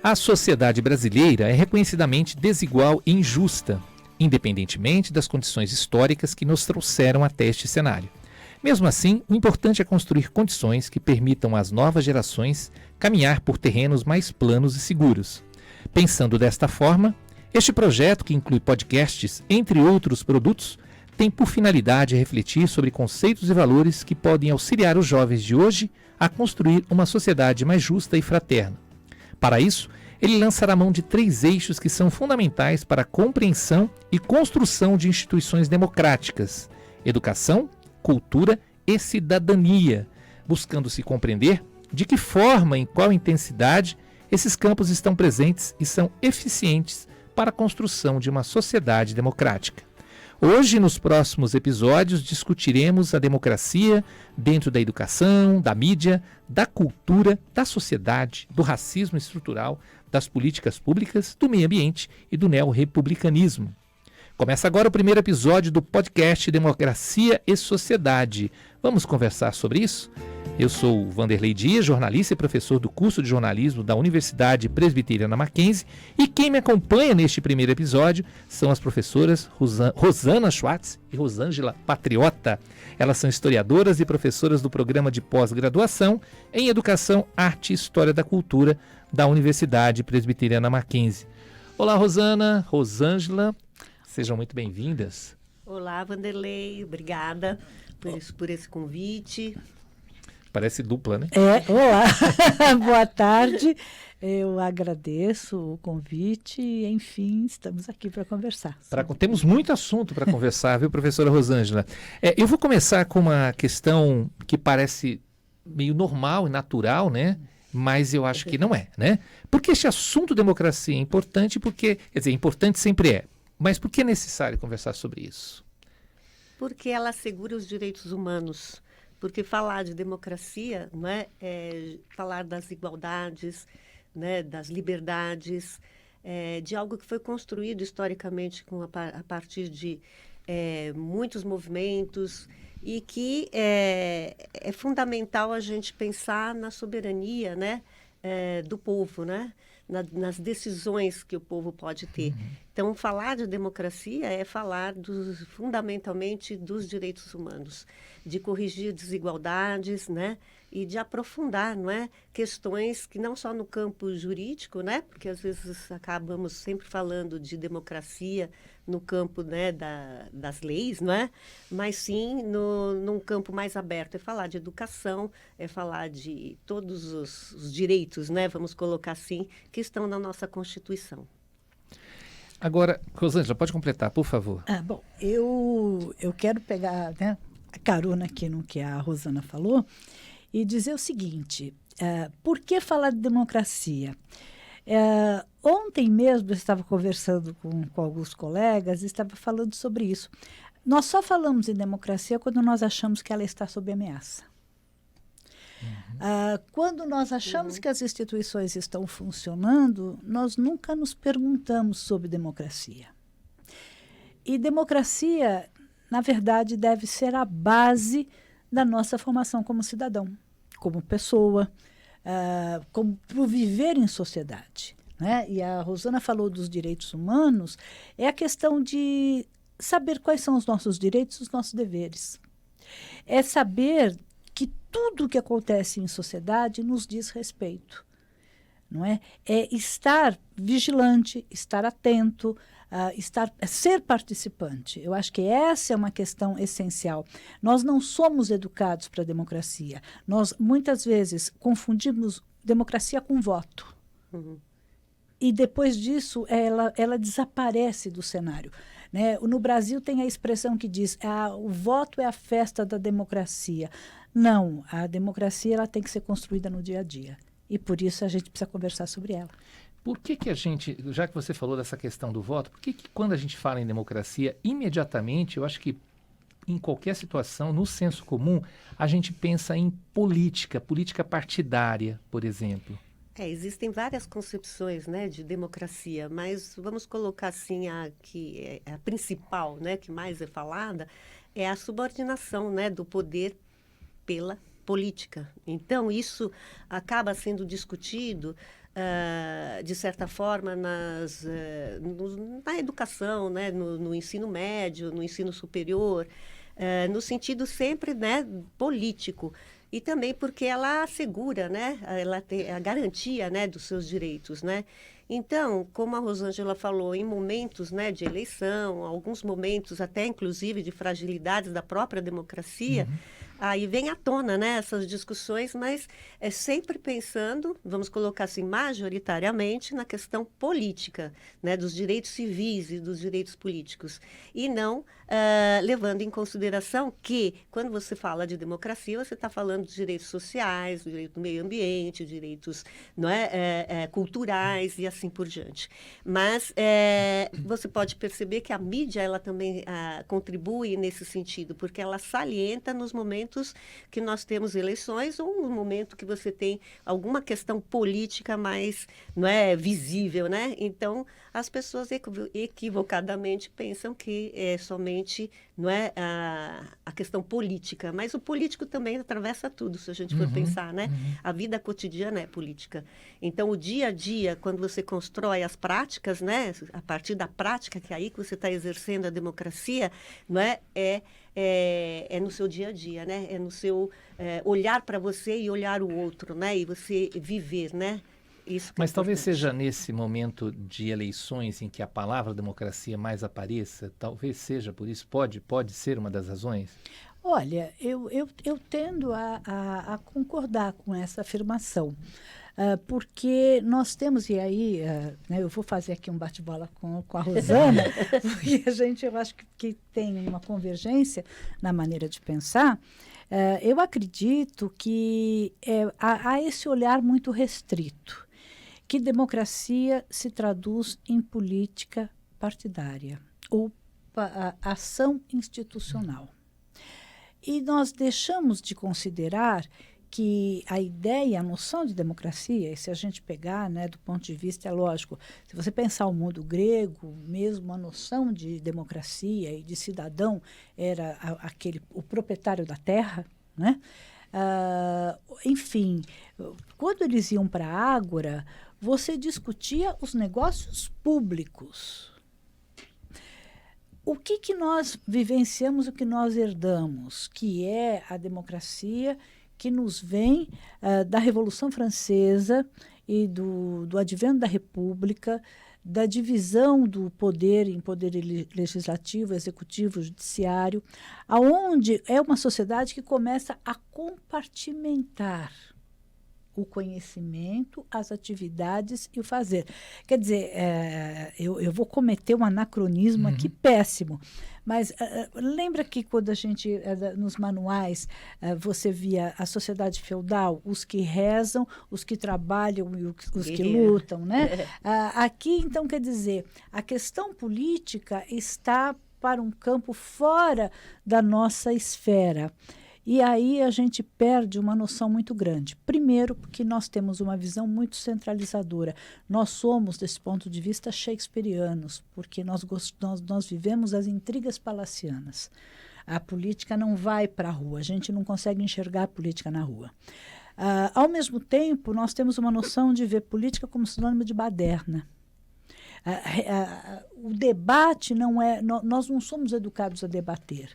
A sociedade brasileira é reconhecidamente desigual e injusta, independentemente das condições históricas que nos trouxeram até este cenário. Mesmo assim, o importante é construir condições que permitam às novas gerações caminhar por terrenos mais planos e seguros. Pensando desta forma, este projeto, que inclui podcasts, entre outros produtos, tem por finalidade refletir sobre conceitos e valores que podem auxiliar os jovens de hoje a construir uma sociedade mais justa e fraterna. Para isso, ele lançará mão de 3 eixos que são fundamentais para a compreensão e construção de instituições democráticas: educação, cultura e cidadania, buscando se compreender de que forma e em qual intensidade esses campos estão presentes e são eficientes para a construção de uma sociedade democrática. Hoje, nos próximos episódios, discutiremos a democracia dentro da educação, da mídia, da cultura, da sociedade, do racismo estrutural, das políticas públicas, do meio ambiente e do neorrepublicanismo. Começa agora o primeiro episódio do podcast Democracia e Sociedade. Vamos conversar sobre isso? Eu sou o Vanderlei Dias, jornalista e professor do curso de jornalismo da Universidade Presbiteriana Mackenzie, e quem me acompanha neste primeiro episódio são as professoras Rosana Schwartz e Rosângela Patriota. Elas são historiadoras e professoras do programa de pós-graduação em Educação, Arte e História da Cultura da Universidade Presbiteriana Mackenzie. Olá, Rosana, Rosângela, sejam muito bem-vindas. Olá, Vanderlei, obrigada por esse convite. Parece dupla, né? Olá, boa tarde. Eu agradeço o convite e, enfim, estamos aqui para conversar. Temos muito assunto para conversar, viu, professora Rosângela? Eu vou começar com uma questão que parece meio normal e natural, né? Mas eu acho que não é, né? Porque este assunto democracia é importante porque, quer dizer, importante sempre é, mas por que é necessário conversar sobre isso? Porque ela assegura os direitos humanos. Porque falar de democracia, não é falar das igualdades, né, das liberdades, de algo que foi construído historicamente a partir de muitos movimentos e que é fundamental a gente pensar na soberania, né, do povo, né, nas decisões que o povo pode ter. Então, falar de democracia é falar fundamentalmente dos direitos humanos, de corrigir desigualdades, né, e de aprofundar, não é, questões que não só no campo jurídico, né, porque às vezes acabamos sempre falando de democracia no campo, né, das leis, não é, mas sim num campo mais aberto. É falar de educação, é falar de todos os direitos, né, vamos colocar assim, que estão na nossa Constituição. Agora, Rosângela, pode completar, por favor. Bom, eu quero pegar, né, a carona aqui no que a Rosana falou e dizer o seguinte: por que falar de democracia? Ontem mesmo eu estava conversando com alguns colegas e estava falando sobre isso. Nós só falamos em democracia quando nós achamos que ela está sob ameaça. Quando nós achamos que as instituições estão funcionando, nós nunca nos perguntamos sobre democracia. E democracia, na verdade, deve ser a base da nossa formação como cidadão, como pessoa, como pro viver em sociedade, né? E a Rosana falou dos direitos humanos, é a questão de saber quais são os nossos direitos e os nossos deveres. É saber que tudo o que acontece em sociedade nos diz respeito, não é? É estar vigilante, estar atento, ser participante. Eu acho que essa é uma questão essencial. Nós não somos educados para a democracia. Nós, muitas vezes, confundimos democracia com voto. E depois disso, ela desaparece do cenário. Né? No Brasil tem a expressão que diz o voto é a festa da democracia. Não, a democracia ela tem que ser construída no dia a dia. E por isso a gente precisa conversar sobre ela. Por que a gente, já que você falou dessa questão do voto, por que quando a gente fala em democracia, imediatamente, eu acho que em qualquer situação, no senso comum, a gente pensa em política partidária, por exemplo? Existem várias concepções, né, de democracia, mas vamos colocar assim a principal, né, que mais é falada, é a subordinação, né, do poder pela política. Então, isso acaba sendo discutido de certa forma, na educação, né, no ensino médio, no ensino superior, no sentido sempre, né, político. E também porque ela assegura, né, ela tem a garantia, né, dos seus direitos, né? Então, como a Rosângela falou, em momentos, né, de eleição, alguns momentos até inclusive de fragilidades da própria democracia, aí vem à tona, né, essas discussões, mas é sempre pensando, vamos colocar assim, majoritariamente na questão política, né, dos direitos civis e dos direitos políticos, e não levando em consideração que, quando você fala de democracia, você está falando dos direitos sociais, do direito do meio ambiente, direitos, não é, culturais e assim por diante. Mas você pode perceber que a mídia ela também contribui nesse sentido, porque ela salienta nos momentos que nós temos eleições ou no momento que você tem alguma questão política mais, não é, visível, né? Então, as pessoas equivocadamente pensam que é somente, não é, a questão política, mas o político também atravessa tudo, se a gente for pensar, né? A vida cotidiana é política. Então, o dia a dia, quando você constrói as práticas, né? A partir da prática, que é aí que você está exercendo a democracia, não é? É no seu dia a dia, né? É no seu olhar para você e olhar o outro, né? E você viver, né? Isso que Mas é talvez importante. seja nesse momento de eleições em que a palavra democracia mais apareça, talvez seja por isso, pode ser uma das razões? Olha, eu tendo a concordar com essa afirmação, porque nós temos, e aí né, eu vou fazer aqui um bate-bola com a Rosana, porque eu acho que tem uma convergência na maneira de pensar. Eu acredito que há esse olhar muito restrito, que democracia se traduz em política partidária ou ação institucional. E nós deixamos de considerar que a ideia, a noção de democracia, e se a gente pegar, né, do ponto de vista, é lógico, se você pensar o mundo grego, mesmo a noção de democracia e de cidadão era o proprietário da terra, né? Enfim, quando eles iam para a ágora, você discutia os negócios públicos. O que nós vivenciamos, o que nós herdamos, que é a democracia que nos vem da Revolução Francesa e do advento da República, da divisão do poder em poder legislativo, executivo, judiciário, aonde é uma sociedade que começa a compartimentar o conhecimento, as atividades e o fazer. Quer dizer, eu vou cometer um anacronismo aqui péssimo, mas lembra que quando a gente, nos manuais, você via a sociedade feudal, os que rezam, os que trabalham e os que lutam, né? Aqui, então, quer dizer, a questão política está para um campo fora da nossa esfera. E aí a gente perde uma noção muito grande. Primeiro, porque nós temos uma visão muito centralizadora. Nós somos, desse ponto de vista, shakespearianos, porque nós vivemos as intrigas palacianas. A política não vai para a rua, a gente não consegue enxergar a política na rua. Ao mesmo tempo, nós temos uma noção de ver política como sinônimo de baderna. O debate não é... Nós não somos educados a debater,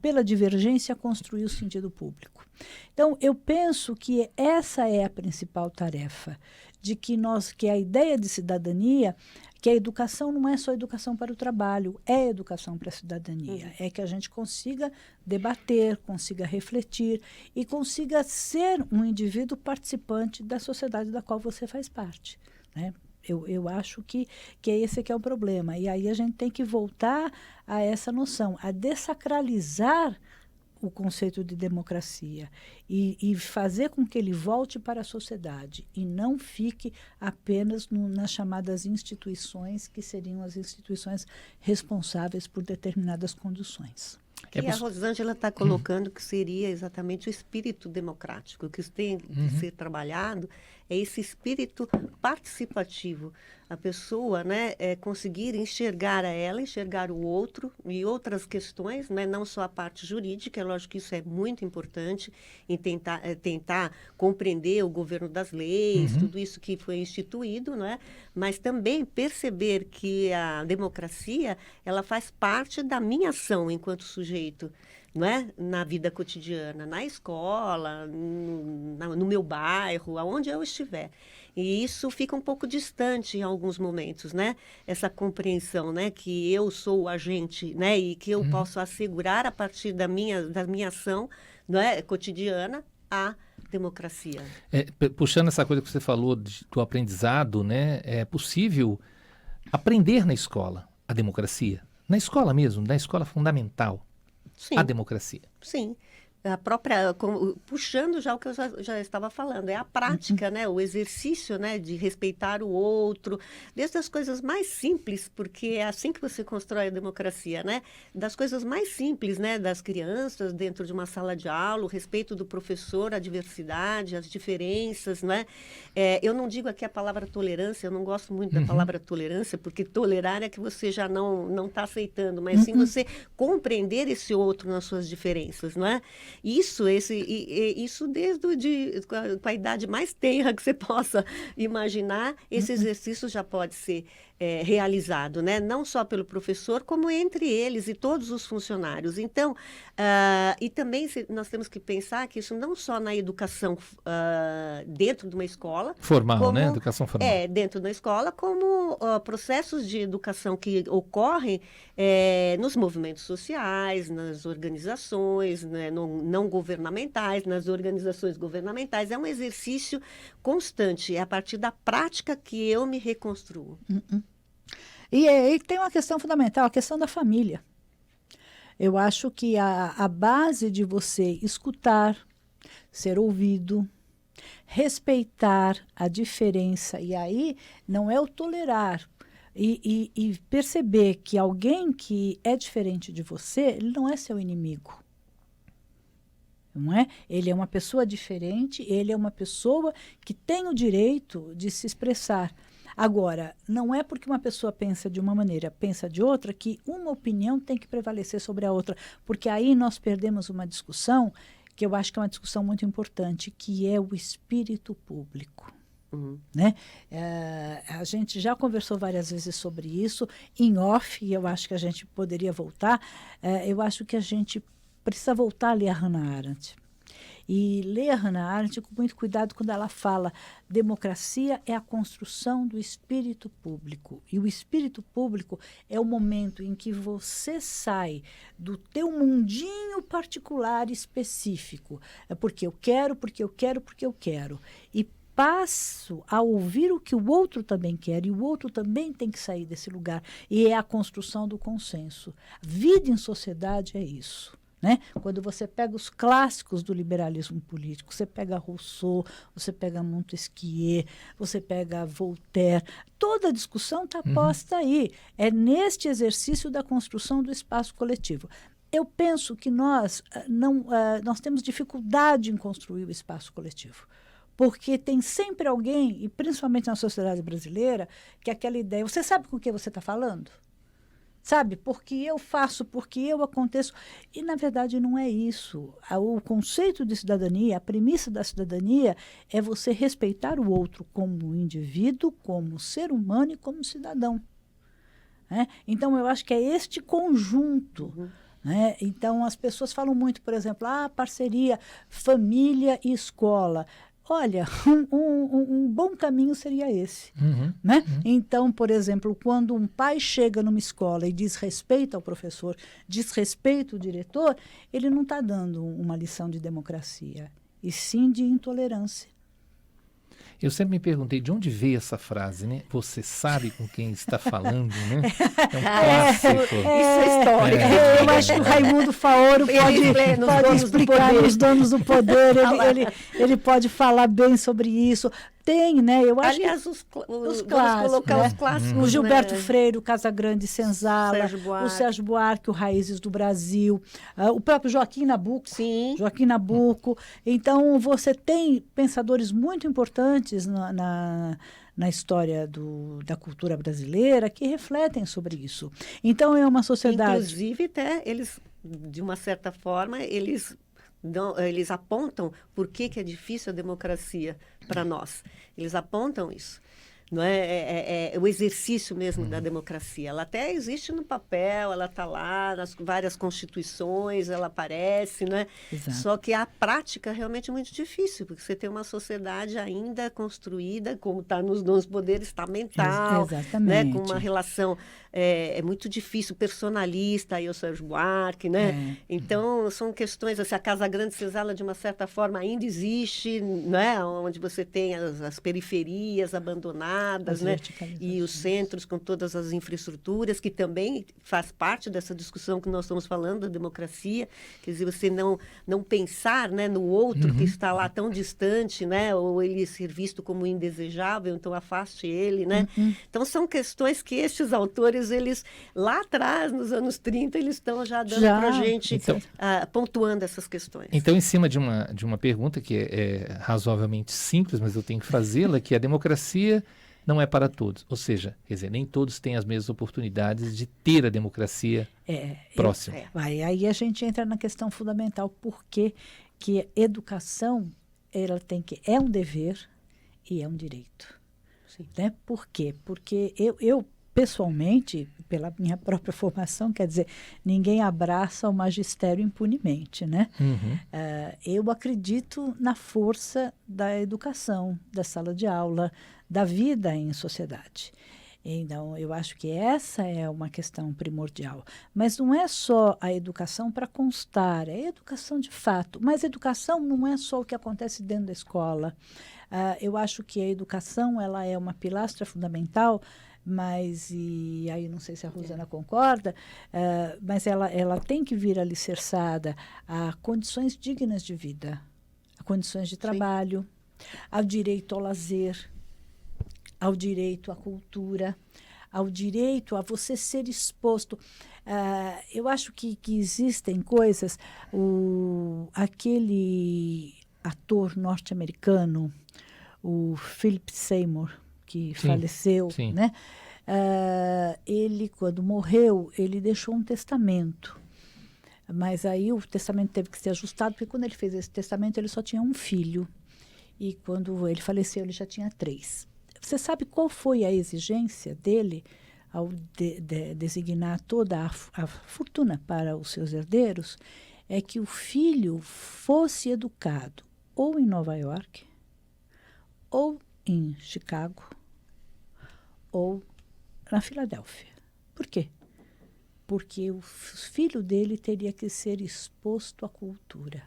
pela divergência, a construir o sentido público. Então, eu penso que essa é a principal tarefa, de que a ideia de cidadania, que a educação não é só educação para o trabalho, é educação para a cidadania. É que a gente consiga debater, consiga refletir e consiga ser um indivíduo participante da sociedade da qual você faz parte, né? Eu acho que esse que é o problema. E aí a gente tem que voltar a essa noção, a dessacralizar o conceito de democracia e fazer com que ele volte para a sociedade e não fique apenas nas chamadas instituições, que seriam as instituições responsáveis por determinadas condições. E a Rosângela está colocando que seria exatamente o espírito democrático, que tem de ser trabalhado é esse espírito participativo. A pessoa, né, conseguir enxergar enxergar o outro e outras questões, né, não só a parte jurídica, é lógico que isso é muito importante, em tentar compreender o governo das leis, tudo isso que foi instituído, né, mas também perceber que a democracia, ela faz parte da minha ação enquanto sujeito, não é? Na vida cotidiana, na escola, no meu bairro, aonde eu estiver. E isso fica um pouco distante em alguns momentos, né? Essa compreensão, né? Que eu sou o agente, né? E que eu posso assegurar a partir da minha ação, não é? Cotidiana, a democracia. Puxando essa coisa que você falou do aprendizado, né? É possível aprender na escola a democracia? Na escola mesmo, na escola fundamental. Sim. A democracia. Sim. A própria, puxando já o que eu já estava falando, é a prática, né? O exercício, né? De respeitar o outro, desde as coisas mais simples, porque é assim que você constrói a democracia, né? Das coisas mais simples, né? Das crianças dentro de uma sala de aula, o respeito do professor, a diversidade, as diferenças, né? Eu não digo aqui a palavra tolerância, eu não gosto muito da palavra tolerância, porque tolerar é que você já não está aceitando, mas sim você compreender esse outro nas suas diferenças, não é? Isso desde com a idade mais tenra que você possa imaginar, esse exercício já pode ser realizado, né? Não só pelo professor, como entre eles e todos os funcionários. Então, e também nós temos que pensar que isso não só na educação dentro de uma escola. Formal, como, né? Educação formal. Dentro da escola, como processos de educação que ocorrem nos movimentos sociais, nas organizações, né, não governamentais, nas organizações governamentais. É um exercício constante, é a partir da prática que eu me reconstruo. E tem uma questão fundamental, a questão da família. Eu acho que a base de você escutar, ser ouvido, respeitar a diferença, e aí não é o tolerar, e perceber que alguém que é diferente de você, ele não é seu inimigo. Não é? Ele é uma pessoa diferente, ele é uma pessoa que tem o direito de se expressar. Agora, não é porque uma pessoa pensa de uma maneira, pensa de outra, que uma opinião tem que prevalecer sobre a outra, porque aí nós perdemos uma discussão, que eu acho que é uma discussão muito importante, que é o espírito público. Né? A gente já conversou várias vezes sobre isso, em off, e eu acho que a gente poderia voltar. Eu acho que a gente precisa voltar a ler a Hannah Arendt. E ler a Hannah Arendt com muito cuidado quando ela fala democracia é a construção do espírito público. E o espírito público é o momento em que você sai do teu mundinho particular específico. É porque eu quero, porque eu quero, porque eu quero. E passo a ouvir o que o outro também quer, e o outro também tem que sair desse lugar. E é a construção do consenso. Vida em sociedade é isso. Né? Quando você pega os clássicos do liberalismo político, você pega Rousseau, você pega Montesquieu, você pega Voltaire, toda a discussão está posta aí. É neste exercício da construção do espaço coletivo. Eu penso que nós temos dificuldade em construir o espaço coletivo. Porque tem sempre alguém, e principalmente na sociedade brasileira, que é aquela ideia, você sabe com o que você está falando? Sabe, porque eu faço, porque eu aconteço. E, na verdade, não é isso. O conceito de cidadania, a premissa da cidadania é você respeitar o outro como indivíduo, como ser humano e como cidadão. Né? Então, eu acho que é este conjunto. Né? Então, as pessoas falam muito, por exemplo, parceria, família e escola. Olha, um bom caminho seria esse. Né? Então, por exemplo, quando um pai chega numa escola e diz respeito ao professor, diz respeito ao diretor, ele não está dando uma lição de democracia, e sim de intolerância. Eu sempre me perguntei de onde veio essa frase, né? Você sabe com quem está falando, né? É um clássico. Isso é história. Eu acho que o Raimundo Faoro pode explicar nos Donos do Poder. Ele pode falar bem sobre isso. tem, né? Eu acho Aliás, que os clássicos, vamos colocar né? os clássicos, O Gilberto né? Freire, o Casagrande Senzala, o Sérgio Buarque, o Raízes do Brasil, o próprio Joaquim Nabuco. Sim. Joaquim Nabuco. Então, você tem pensadores muito importantes na história da cultura brasileira que refletem sobre isso. Então, é uma sociedade... Inclusive, até eles, de uma certa forma, eles apontam por que é difícil a democracia para nós. Eles apontam isso. Não é o exercício mesmo da democracia. Ela até existe no papel, ela está lá nas várias constituições, ela aparece, né? Exato. Só que a prática realmente é muito difícil, porque você tem uma sociedade ainda construída, como está nos poderes estamental, né? Com uma relação muito difícil, personalista, aí o Sérgio Buarque, né? Então, são questões, assim, a Casa Grande Senzala, de uma certa forma, ainda existe, né? Onde você tem as periferias abandonadas, né? E os centros com todas as infraestruturas, que também faz parte dessa discussão que nós estamos falando, da democracia. Quer dizer, você não pensar, né, no outro que está lá tão distante, né? Ou ele ser visto como indesejável, então afaste ele, né? Então, são questões que estes autores, eles, lá atrás, nos anos 30, eles estão já dando para a gente, pontuando essas questões. Então, em cima de uma pergunta que é razoavelmente simples, mas eu tenho que fazê-la, que a democracia não é para todos. Ou seja, quer dizer, nem todos têm as mesmas oportunidades de ter a democracia próxima. Aí a gente entra na questão fundamental, porque que a educação ela é um dever e é um direito. Sim. Né? Por quê? Porque eu pessoalmente, pela minha própria formação, quer dizer, ninguém abraça o magistério impunemente, né? Eu acredito na força da educação, da sala de aula, da vida em sociedade. Então, eu acho que essa é uma questão primordial. Mas não é só a educação para constar, é educação de fato. Mas educação não é só o que acontece dentro da escola. Eu acho que a educação ela é uma pilastra fundamental, mas, e aí não sei se a Rosana concorda, mas ela tem que vir alicerçada a condições dignas de vida, a condições de trabalho, ao direito ao lazer, ao direito à cultura, ao direito a você ser exposto. Eu acho que existem coisas, aquele ator norte-americano, o Philip Seymour, que faleceu, né? Ele, quando morreu, ele deixou um testamento. Mas aí o testamento teve que ser ajustado, porque quando ele fez esse testamento, ele só tinha um filho. E quando ele faleceu, ele já tinha 3. Você sabe qual foi a exigência dele ao designar toda a fortuna para os seus herdeiros? É que o filho fosse educado ou em Nova York, ou em Chicago, ou na Filadélfia. Por quê? Porque o filho dele teria que ser exposto à cultura.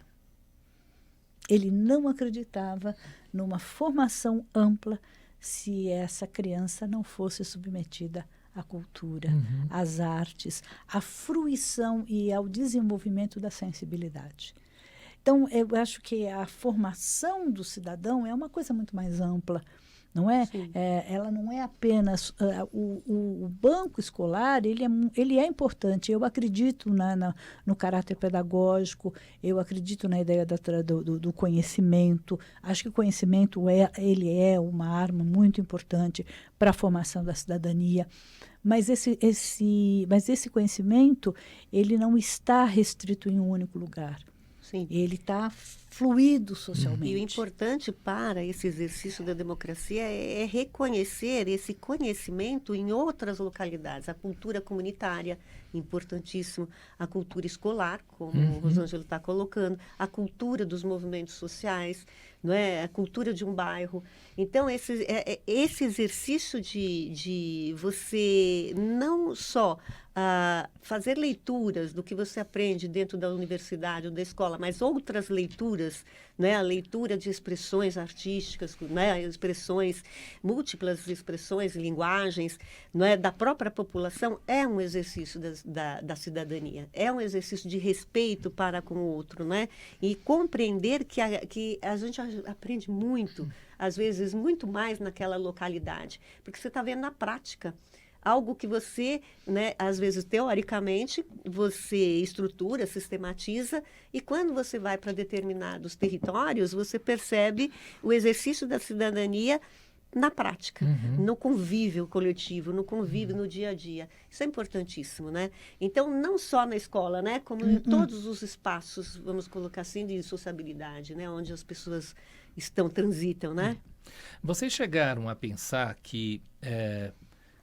Ele não acreditava numa formação ampla se essa criança não fosse submetida à cultura, às artes, à fruição e ao desenvolvimento da sensibilidade. Então, eu acho que a formação do cidadão é uma coisa muito mais ampla, não é? Ela não é apenas... o banco escolar, ele é importante. Eu acredito no caráter pedagógico, eu acredito na ideia do conhecimento. Acho que o conhecimento ele é uma arma muito importante para a formação da cidadania. Mas esse conhecimento, ele não está restrito em um único lugar. Sim. Ele está fluido socialmente. E o importante para esse exercício da democracia é reconhecer esse conhecimento em outras localidades. A cultura comunitária, importantíssimo. A cultura escolar, como o Rosângela está colocando. A cultura dos movimentos sociais, não é? A cultura de um bairro. Então, esse exercício de você não só fazer leituras do que você aprende dentro da universidade ou da escola, mas outras leituras, né? A leitura de expressões artísticas, né? Múltiplas expressões, linguagens, né? Da própria população, é um exercício da cidadania, é um exercício de respeito para com o outro, né? E compreender que a gente aprende muito, às vezes muito mais naquela localidade, porque você está vendo na prática. Algo que você, né, às vezes, teoricamente, você estrutura, sistematiza, e quando você vai para determinados territórios, você percebe o exercício da cidadania na prática, no convívio coletivo, no convívio no dia a dia. Isso é importantíssimo, né? Então, não só na escola, né, como em todos os espaços, vamos colocar assim, de sociabilidade, né, onde as pessoas transitam, né? Vocês chegaram a pensar que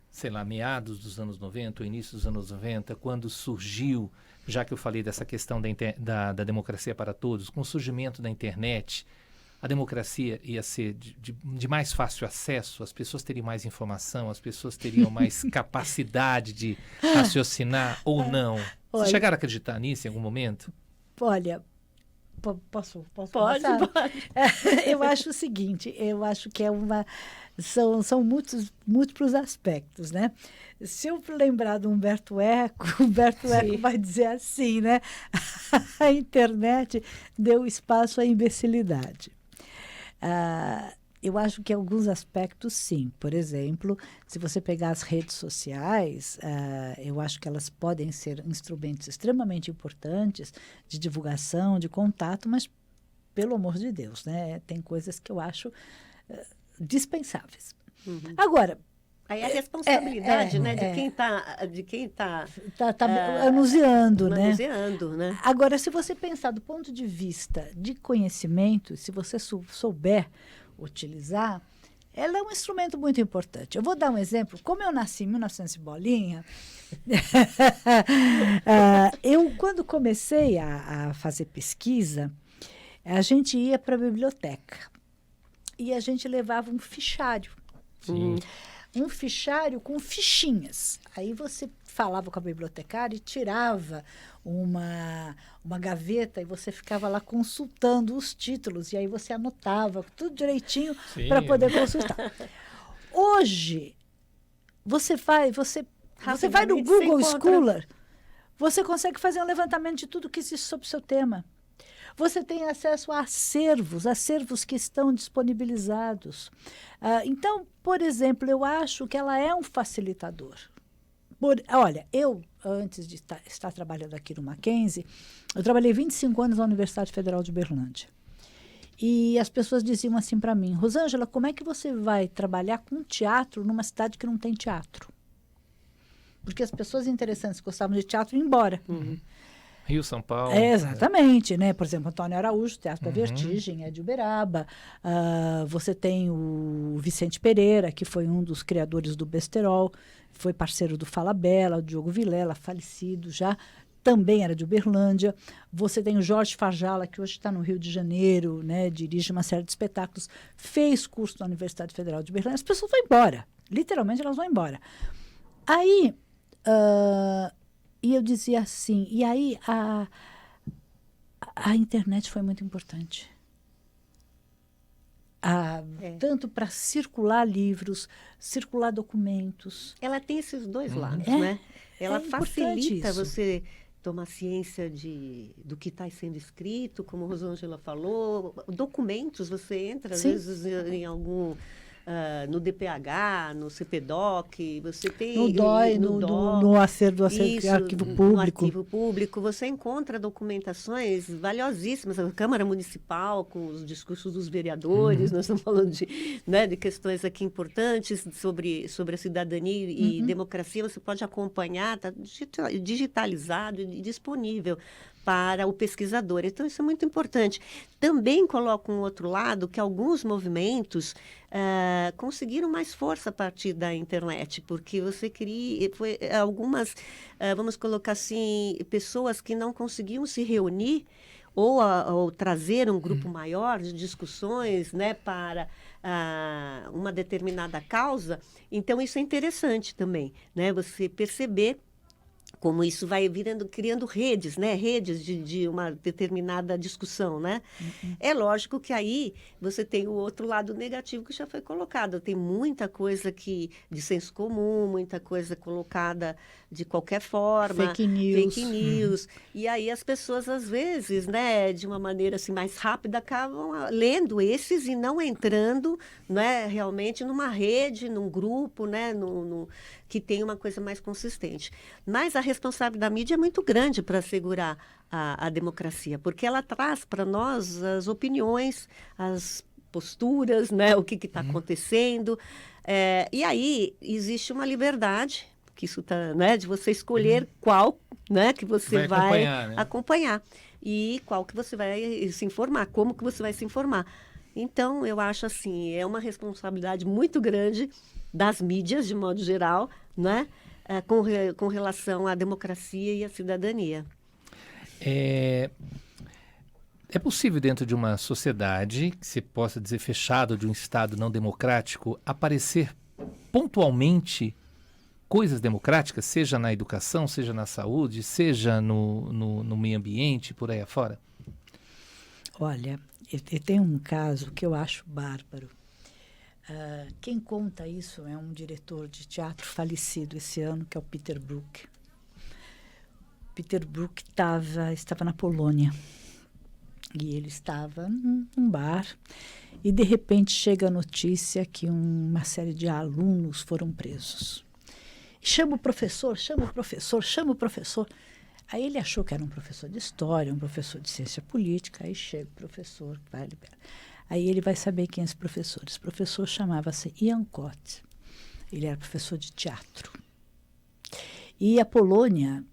sei lá, meados dos anos 90, ou início dos anos 90, quando surgiu, já que eu falei dessa questão da democracia para todos, com o surgimento da internet, a democracia ia ser de mais fácil acesso, as pessoas teriam mais informação, as pessoas teriam mais capacidade de raciocinar ou não. Vocês chegaram a acreditar nisso em algum momento? Olha, posso Pode. Eu acho o seguinte, eu acho que são múltiplos aspectos, né? Se eu lembrar do Humberto Eco, Humberto Eco vai dizer assim, né? A internet deu espaço à imbecilidade. Eu acho que alguns aspectos, sim. Por exemplo, se você pegar as redes sociais, eu acho que elas podem ser instrumentos extremamente importantes de divulgação, de contato, mas, pelo amor de Deus, né? Tem coisas que eu acho dispensáveis. Agora, aí a responsabilidade, né, de quem está manuseando, né? Manuseando, né? Agora, se você pensar do ponto de vista de conhecimento, se você souber utilizar, ela é um instrumento muito importante. Eu vou dar um exemplo. Como eu nasci em 1900 e bolinha, eu, quando comecei a fazer pesquisa, a gente ia para a biblioteca e a gente levava um fichário. Sim. Um fichário com fichinhas. Aí você falava com a bibliotecária e tirava uma gaveta e você ficava lá consultando os títulos. E aí você anotava tudo direitinho para poder consultar. Hoje, você vai no Google Scholar, você consegue fazer um levantamento de tudo que existe sobre o seu tema. Você tem acesso a acervos que estão disponibilizados. Então, por exemplo, eu acho que ela é um facilitador. Olha, eu, antes de estar trabalhando aqui no Mackenzie, eu trabalhei 25 anos na Universidade Federal de Uberlândia. E as pessoas diziam assim para mim, Rosângela, como é que você vai trabalhar com teatro numa cidade que não tem teatro? Porque as pessoas interessantes que gostavam de teatro iam embora. Rio, São Paulo. Exatamente, né? Por exemplo, Antônio Araújo, Teatro da Vertigem, é de Uberaba. Você tem o Vicente Pereira, que foi um dos criadores do Besterol, foi parceiro do Fala Bela, o Diogo Vilela, falecido já, também era de Uberlândia. Você tem o Jorge Farjala, que hoje está no Rio de Janeiro, né? Dirige uma série de espetáculos, fez curso na Universidade Federal de Uberlândia. As pessoas vão embora, literalmente elas vão embora. Aí... E eu dizia assim, e aí a internet foi muito importante. Tanto para circular livros, circular documentos. Ela tem esses dois lados, né? Ela facilita isso. você tomar ciência do que está sendo escrito, como a Rosângela falou. Documentos, você entra, às vezes, em algum... no DPH, no CPDOC, você tem... No DOI, no acervo do arquivo público. No arquivo público, você encontra documentações valiosíssimas. A Câmara Municipal, com os discursos dos vereadores, nós estamos falando de questões aqui importantes sobre a cidadania e democracia, você pode acompanhar, está digitalizado e disponível para o pesquisador. Então, isso é muito importante. Também coloco um outro lado, que alguns movimentos conseguiram mais força a partir da internet, porque você cria algumas, vamos colocar assim, pessoas que não conseguiam se reunir ou trazer um grupo maior de discussões, né, para uma determinada causa. Então, isso é interessante também, né, você perceber como isso vai criando redes, né? Redes de uma determinada discussão, né? É lógico que aí você tem o outro lado negativo que já foi colocado. Tem muita coisa de senso comum, muita coisa colocada de qualquer forma. Fake news. Fake news. E aí as pessoas, às vezes, né, de uma maneira assim, mais rápida, acabam lendo esses e não entrando, né, realmente numa rede, num grupo, né, que tem uma coisa mais consistente. Mas a responsabilidade da mídia é muito grande para assegurar a democracia, porque ela traz para nós as opiniões, as posturas, né, o que está acontecendo. E aí existe uma liberdade, que isso tá, né, de você escolher qual, né, que você vai acompanhar, e qual que você vai se informar, como que você vai se informar. Então, eu acho assim, é uma responsabilidade muito grande das mídias, de modo geral, né? Com relação à democracia e à cidadania. É possível, dentro de uma sociedade, que se possa dizer fechado, de um Estado não democrático, aparecer pontualmente coisas democráticas, seja na educação, seja na saúde, seja no meio ambiente, por aí afora? Olha, eu tenho um caso que eu acho bárbaro. Quem conta isso é um diretor de teatro falecido esse ano, que é o Peter Brook. Peter Brook estava na Polônia e ele estava num bar e, de repente, chega a notícia que uma série de alunos foram presos. Chama o professor, chama o professor, chama o professor. Aí ele achou que era um professor de história, um professor de ciência política. Aí chega o professor, vai liberar. Aí ele vai saber quem é esse professor. Esse professor chamava-se Ian Cott. Ele era professor de teatro. E a Polônia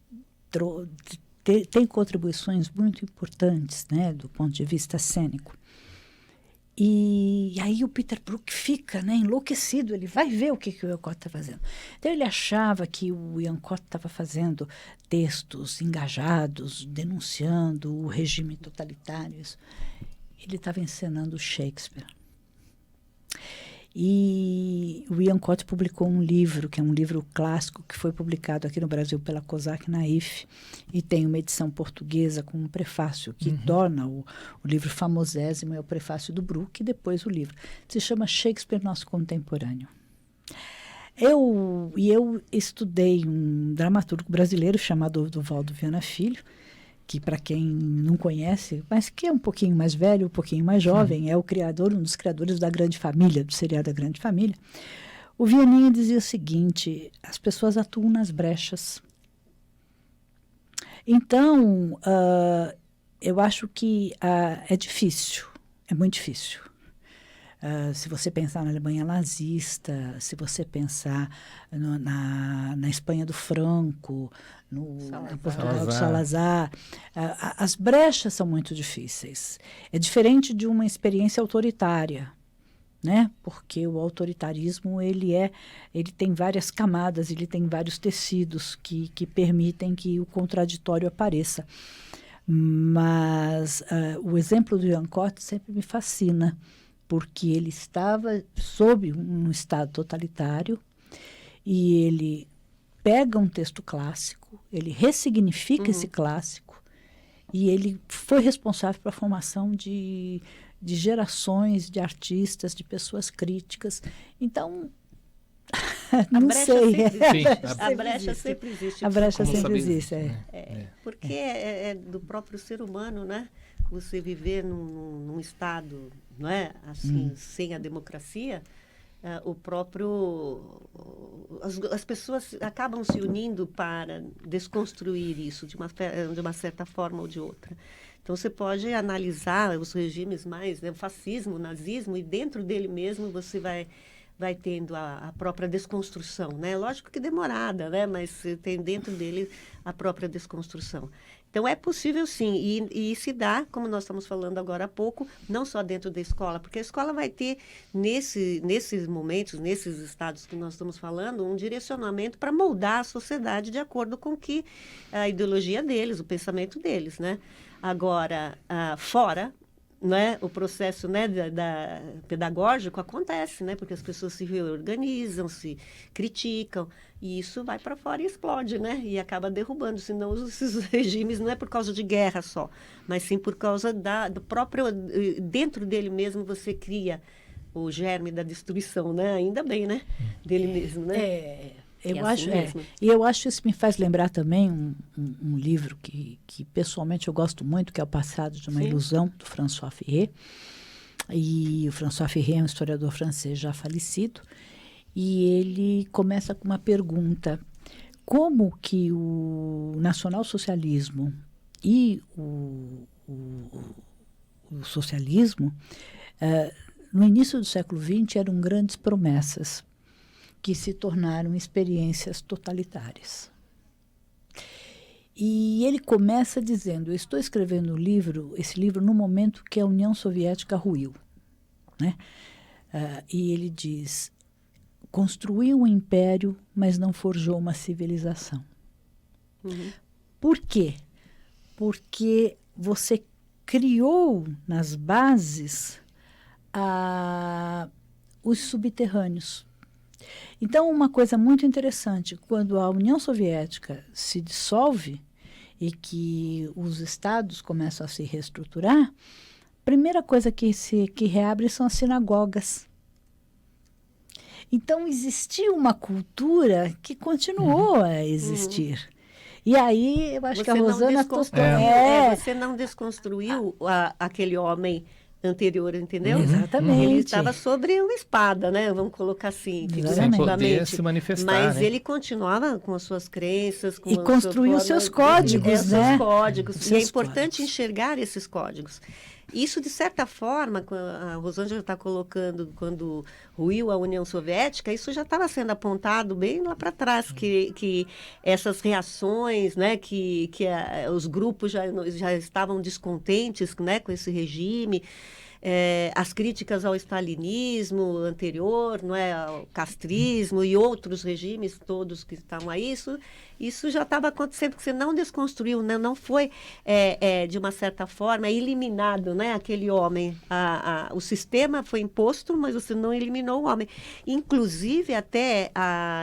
tem contribuições muito importantes, né, do ponto de vista cênico. E aí o Peter Brook fica, né, enlouquecido, ele vai ver o que o Ian Cott está fazendo. Então ele achava que o Ian Cott estava fazendo textos engajados, denunciando o regime totalitário. Ele estava encenando Shakespeare. E o Ian Cott publicou um livro, que é um livro clássico, que foi publicado aqui no Brasil pela Cosac Naif, e tem uma edição portuguesa com um prefácio que torna o livro famosésimo, é o prefácio do Brook, e depois o livro. Se chama Shakespeare, Nosso Contemporâneo. Eu estudei um dramaturgo brasileiro chamado Duvaldo Viana Filho, que, para quem não conhece, mas que é um pouquinho mais velho, um pouquinho mais jovem, é um dos criadores da Grande Família, do seriado da Grande Família. O Vianinha dizia o seguinte: as pessoas atuam nas brechas. Então, eu acho que é difícil, é muito difícil. Se você pensar na Alemanha nazista, se você pensar na Espanha do Franco, em Portugal do Salazar, as brechas são muito difíceis. É diferente de uma experiência autoritária, né? Porque o autoritarismo ele tem várias camadas, ele tem vários tecidos que permitem que o contraditório apareça. Mas o exemplo do Ian Cott sempre me fascina, porque ele estava sob um Estado totalitário e ele pega um texto clássico, ele ressignifica esse clássico e ele foi responsável pela formação de gerações de artistas, de pessoas críticas. Então, não sei. A brecha sempre existe. A brecha sempre existe, porque é do próprio ser humano, né? Você viver num estado, não é, assim, sem a democracia, as pessoas acabam se unindo para desconstruir isso de uma certa forma ou de outra. Então você pode analisar os regimes mais, né, o fascismo, o nazismo, e dentro dele mesmo você vai tendo a própria desconstrução, né? Lógico que demorada, né? Mas tem dentro dele a própria desconstrução. Então, é possível sim, e se dá, como nós estamos falando agora há pouco, não só dentro da escola, porque a escola vai ter, nesses momentos, nesses estados que nós estamos falando, um direcionamento para moldar a sociedade de acordo com a ideologia deles, o pensamento deles, né? Agora, fora, né, o processo, né, pedagógico acontece, né, porque as pessoas se reorganizam, se criticam, e isso vai para fora e explode, né, e acaba derrubando. Senão esses regimes não é por causa de guerra só, mas sim por causa do próprio, dentro dele mesmo você cria o germe da destruição, né, ainda bem, né, dele mesmo, né. Eu assim acho, mesmo. E eu acho que isso me faz lembrar também um livro que pessoalmente eu gosto muito, que é O Passado de uma Sim. Ilusão, do François Ferré. E o François Ferré é um historiador francês já falecido, e ele começa com uma pergunta: como que o nacionalsocialismo e o socialismo, no início do século XX, eram grandes promessas que se tornaram experiências totalitárias. E ele começa dizendo: eu estou escrevendo esse livro no momento que a União Soviética ruiu, né? E ele diz: construiu um império, mas não forjou uma civilização. Uhum. Por quê? Porque você criou nas bases os subterrâneos. Então, uma coisa muito interessante, quando a União Soviética se dissolve e que os estados começam a se reestruturar, a primeira coisa que reabre são as sinagogas. Então, existiu uma cultura que continuou a existir. E aí, eu acho que a Rosana tocou. Você não desconstruiu aquele homem anterior, entendeu? Exatamente. Ele estava sobre uma espada, né? Vamos colocar assim, Sem poder se manifestar, mas né? ele continuava com as suas crenças, com e construiu os seus códigos, né? Seus códigos. E é importante códigos. enxergar esses códigos. Isso, de certa forma, a Rosângela está colocando, quando ruiu a União Soviética, isso já estava sendo apontado bem lá para trás, que essas reações, né, que os grupos já estavam descontentes, né, com esse regime, as críticas ao stalinismo anterior, não é, ao castrismo e outros regimes todos que estavam aí, isso já estava acontecendo, que você não desconstruiu, né? Não foi, de uma certa forma, eliminado, né, aquele homem. O sistema foi imposto, mas você não eliminou o homem. Inclusive, até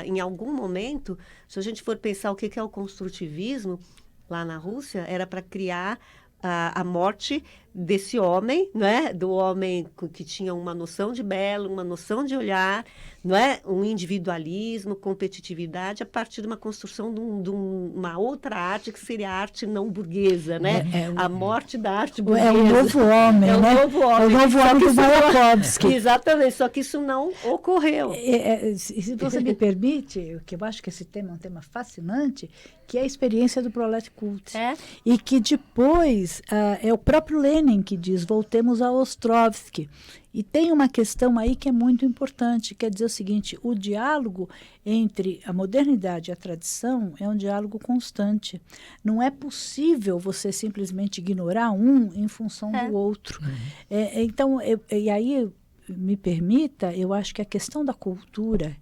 em algum momento, se a gente for pensar o que é o construtivismo, lá na Rússia, era para criar a morte desse homem, né? Do homem que tinha uma noção de belo, uma noção de olhar, não é? Um individualismo, competitividade, a partir de uma construção de uma outra arte, que seria a arte não burguesa, né? A morte da arte burguesa. É o novo homem, né? O novo homem do Mayakovsky. Exatamente, só que isso não ocorreu. Se você me permite, que eu acho que esse tema é um tema fascinante, que é a experiência do Prolet Cult. E que depois é o próprio Lenin que diz: voltemos a Ostrovsky. E tem uma questão aí que é muito importante, quer dizer o seguinte: o diálogo entre a modernidade e a tradição é um diálogo constante. Não é possível você simplesmente ignorar um em função do outro. Então, e aí, me permita, eu acho que a questão da cultura,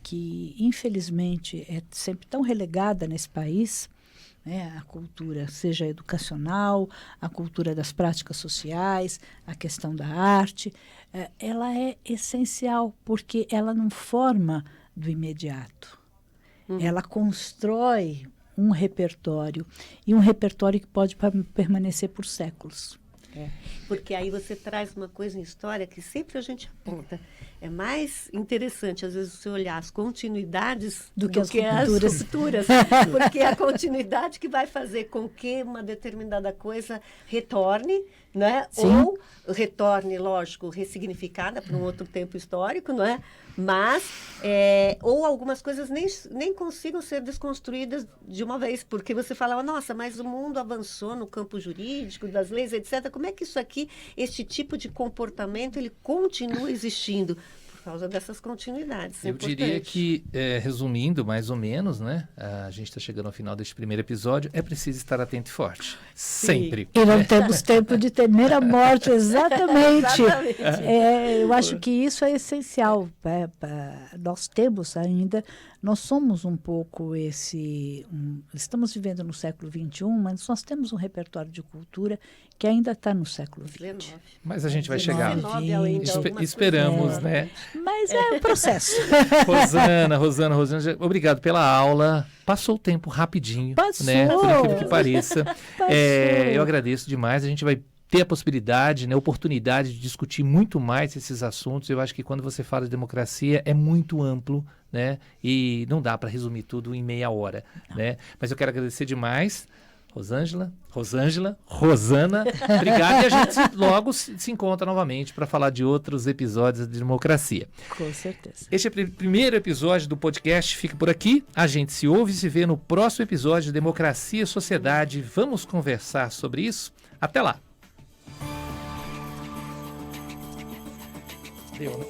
que infelizmente é sempre tão relegada nesse país, a cultura, seja educacional, a cultura das práticas sociais, a questão da arte, ela é essencial, porque ela não forma do imediato. Ela constrói um repertório, e um repertório que pode permanecer por séculos. Porque aí você traz uma coisa em história que sempre a gente aponta. É mais interessante, às vezes, você olhar as continuidades do que as rupturas. Porque é a continuidade que vai fazer com que uma determinada coisa retorne, né? Ou retorne, lógico, ressignificada para um outro tempo histórico, não é? Mas, ou algumas coisas nem consigam ser desconstruídas de uma vez, porque você falava: nossa, mas o mundo avançou no campo jurídico, das leis, etc. Como é que isso aqui, este tipo de comportamento, ele continua existindo? Por causa dessas continuidades. Eu diria que, resumindo mais ou menos, né, a gente está chegando ao final deste primeiro episódio, é preciso estar atento e forte. Sempre. E não temos tempo de temer a morte, exatamente. Eu acho que isso é essencial. Nós temos ainda, nós somos um pouco estamos vivendo no século XXI, mas nós temos um repertório de cultura que ainda está no século XX. 19. Mas a gente vai 19, chegar. 19 ainda, algumas Esperamos, coisas. né? Mas é um processo. Rosângela, obrigado pela aula. Passou o tempo rapidinho, Passou. né? Por incrível que pareça. Passou. Eu agradeço demais. A gente vai ter a possibilidade, né, oportunidade de discutir muito mais esses assuntos. Eu acho que quando você fala de democracia é muito amplo, né? E não dá para resumir tudo em meia hora, né? Mas eu quero agradecer demais. Rosângela, Rosana, obrigado. E a gente logo se encontra novamente para falar de outros episódios de democracia. Com certeza. Este primeiro episódio do podcast fica por aqui. A gente se ouve e se vê no próximo episódio de Democracia e Sociedade. Vamos conversar sobre isso? Até lá. Deu, né?